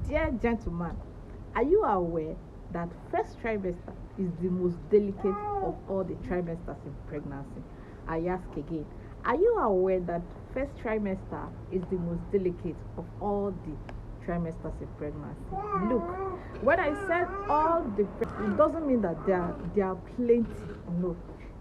Dear gentleman, are you aware that first trimester is the most delicate of all the trimesters in pregnancy? I ask again, are you aware that first trimester is the most delicate of all the trimesters in pregnancy? Look, when I said all the, it doesn't mean that there are plenty. No.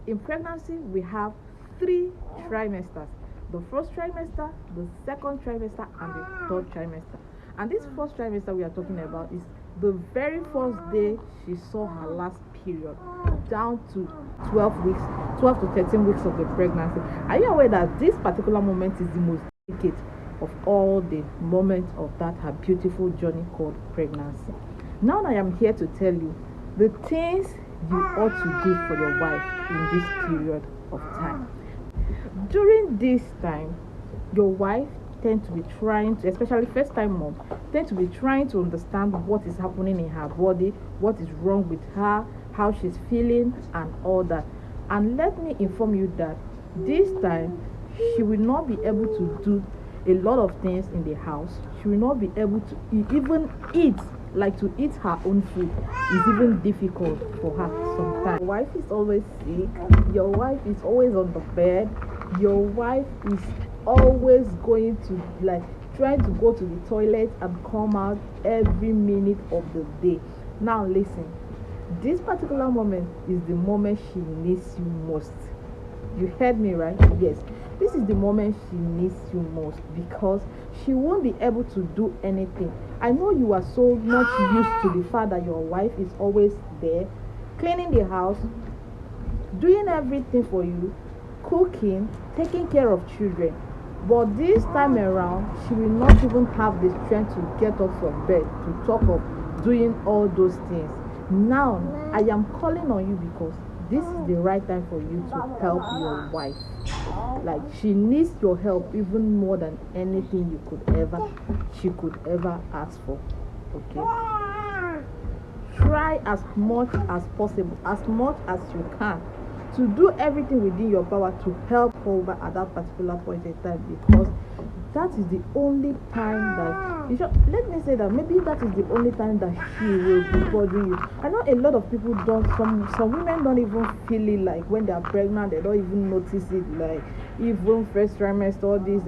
In pregnancy, we have three trimesters: the first trimester, the second trimester, and the third trimester. And this first trimester we are talking about is the very first day she saw her last period, down to 12 weeks, 12 to 13 weeks of the pregnancy. Are you aware that this particular moment is the most delicate of all the moments of that her beautiful journey called pregnancy? Now I am here to tell you the things you ought to do for your wife in this period of time. During this time, your wife tend to be trying to, especially first time mom, tend to be trying to understand what is happening in her body, what is wrong with her, how she's feeling, and all that. And let me inform you that this time she will not be able to do a lot of things in the house. She will not be able to even eat, like to eat her own food is even difficult for her sometimes. Your wife is always sick, your wife is always on the bed, your wife is always going to, like, trying to go to the toilet and come out every minute of the day. Now listen, this particular moment is the moment she needs you most. You heard me right? Yes, this is the moment she needs you most, because she won't be able to do anything. I know you are so much used to the fact that your wife is always there, cleaning the house, doing everything for you, cooking, taking care of children. But this time around, she will not even have the strength to get up from bed, to talk of doing all those things. Now, I am calling on you because this is the right time for you to help your wife. Like, she needs your help even more than anything she could ever ask for. Okay? Try as much as possible, as much as you can, to do everything within your power to help her at that particular point in time, because that is the only time that let me say that maybe that is the only time that she will be bothering you. I know a lot of people don't, some women don't even feel it, like when they are pregnant they don't even notice it, like even first trimester, all this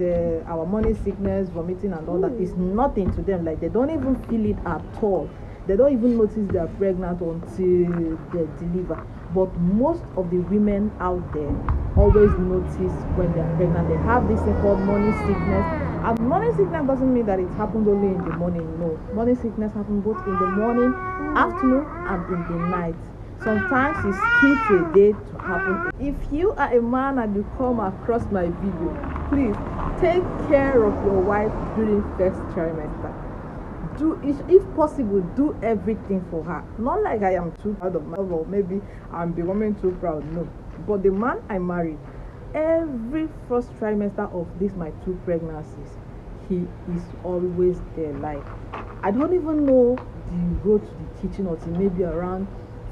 our morning sickness, vomiting and all that is nothing to them. Like, they don't even feel it at all. They don't even notice they are pregnant until they deliver. But most of the women out there always notice when they are pregnant. They have this thing called morning sickness. And morning sickness doesn't mean that it happens only in the morning. No, morning sickness happens both in the morning, afternoon, and in the night. Sometimes it skips a day to happen. If you are a man and you come across my video, please take care of your wife during first trimester. If possible, do everything for her. Not like I am too proud of myself, or maybe I'm becoming too proud. No, but the man I married, every first trimester of my two pregnancies, he is always there. Like, I don't even know the road to the kitchen until maybe around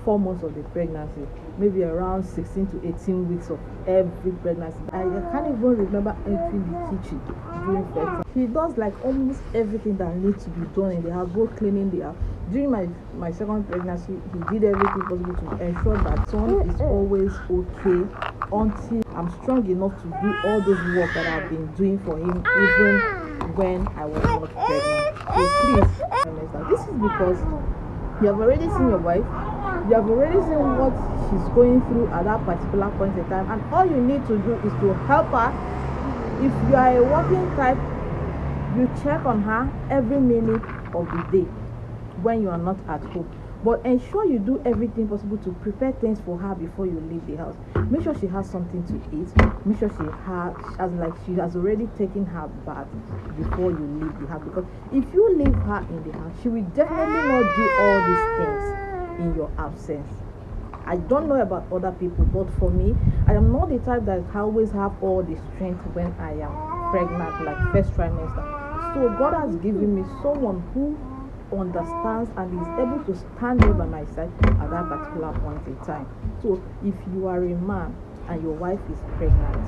4 months of the pregnancy, maybe around 16 to 18 weeks of every pregnancy. I can't even remember entering the kitchen during first. He does like almost everything that needs to be done in the house, both cleaning the house. During my second pregnancy, he did everything possible to ensure that son is always okay until I'm strong enough to do all those work that I've been doing for him, even when I was not pregnant. So please, this is because you have already seen your wife. You have already seen what she's going through at that particular point in time, and all you need to do is to help her. If you are a working type, you check on her every minute of the day when you are not at home. But ensure you do everything possible to prepare things for her before you leave the house. Make sure she has something to eat. Make sure she has already taken her bath before you leave the house. Because if you leave her in the house, she will definitely not do all these things in your absence. I don't know about other people, but for me, I am not the type that always have all the strength when I am pregnant, like first trimester. So God has given me someone who understands and is able to stand there by my side at that particular point in time. So if you are a man and your wife is pregnant,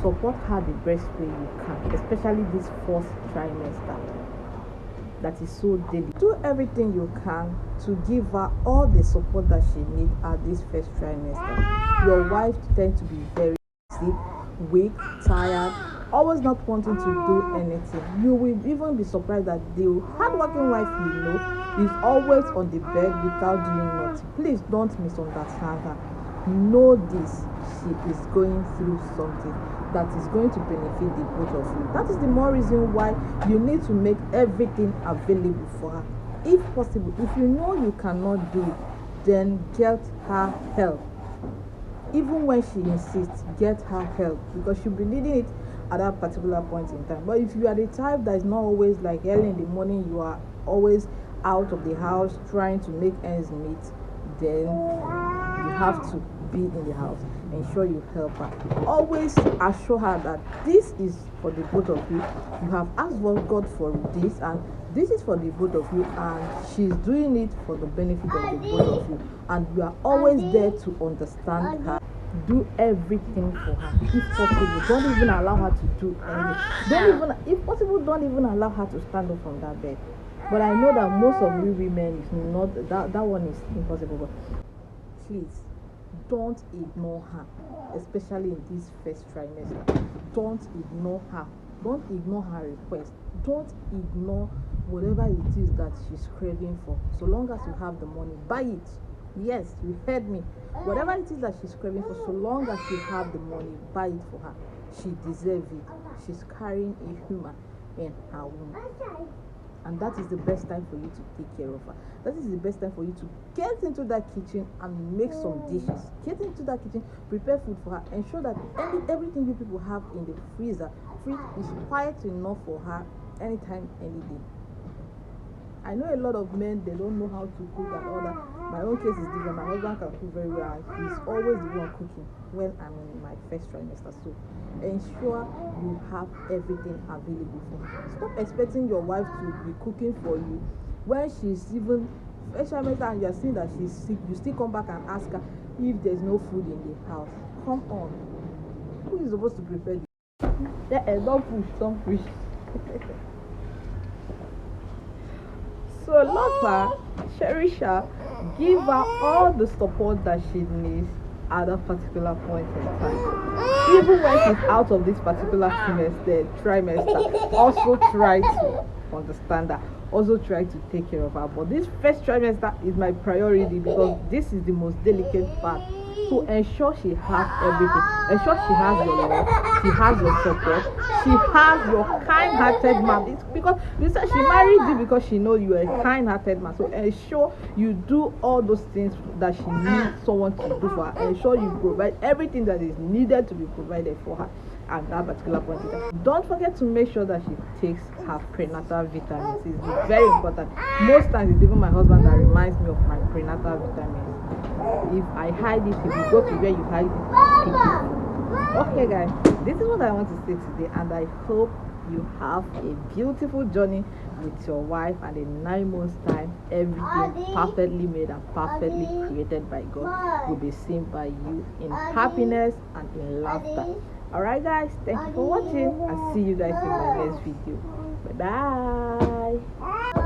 support her the best way you can, especially this first trimester. that is so delicate. Do everything you can to give her all the support that she needs at this first trimester. Your wife tends to be very sick, weak, tired, always not wanting to do anything. You will even be surprised that the hardworking wife is always on the bed without doing nothing. Please don't misunderstand her. Know this, she is going through something that is going to benefit the both of you. That is the more reason why you need to make everything available for her. If possible, if you know you cannot do it, then get her help. Even when she insists, get her help, because she'll be needing it at that particular point in time. But if you are the type that is not always like early in the morning, you are always out of the house trying to make ends meet, then you have to be in the house. Ensure you help her. Always assure her that this is for the both of you. You have asked God for this, and this is for the both of you, and she's doing it for the benefit of the both of you, and you are always there to understand her. Do everything for her. If possible, don't even allow her to do anything. If possible, don't even allow her to stand up from that bed. But I know that most of we women is not that one is impossible. But please don't ignore her, especially in this first trimester. Don't ignore her. Don't ignore her request. Don't ignore whatever it is that she's craving for. So long as you have the money, buy it. Yes, you heard me. Whatever it is that she's craving for, so long as you have the money, buy it for her. She deserves it. She's carrying a human in her womb. And that is the best time for you to take care of her. That is the best time for you to get into that kitchen and make some dishes. Get into that kitchen, prepare food for her, ensure that everything you people have in the fridge is quiet enough for her anytime, any day. I know a lot of men, they don't know how to cook and all that. My own case is different. My husband can cook very well, and he's always the one cooking when I'm in my first trimester. So ensure you have everything available for her. Stop expecting your wife to be cooking for you when she's even first trimester and you're seeing that she's sick. You still come back and ask her if there's no food in the house. Come on, who is supposed to prepare this? Don't push. So love her, cherish her, give her all the support that she needs at a particular point in time. Even when she's out of this particular trimester, also try to understand her. Also try to take care of her. But this first trimester is my priority because this is the most delicate part. So ensure she has everything. Ensure she has your love, she has your support, she has your kind-hearted man. It's because you said she married you because she knows you are a kind-hearted man. So ensure you do all those things that she needs someone to do for her. Ensure you provide everything that is needed to be provided for her at that particular point in time. Don't forget to make sure that she takes her prenatal vitamins. It's very important. Most times it's even my husband that reminds me of my prenatal vitamins. If I hide it, if you go to where you hide it, pick it. Okay guys, this is what I want to say today, and I hope you have a beautiful journey with your wife, and in 9 months time everything perfectly made and perfectly created by God will be seen by you in happiness and in laughter. Alright guys, thank you for watching. I'll see you guys in my next video. Bye bye.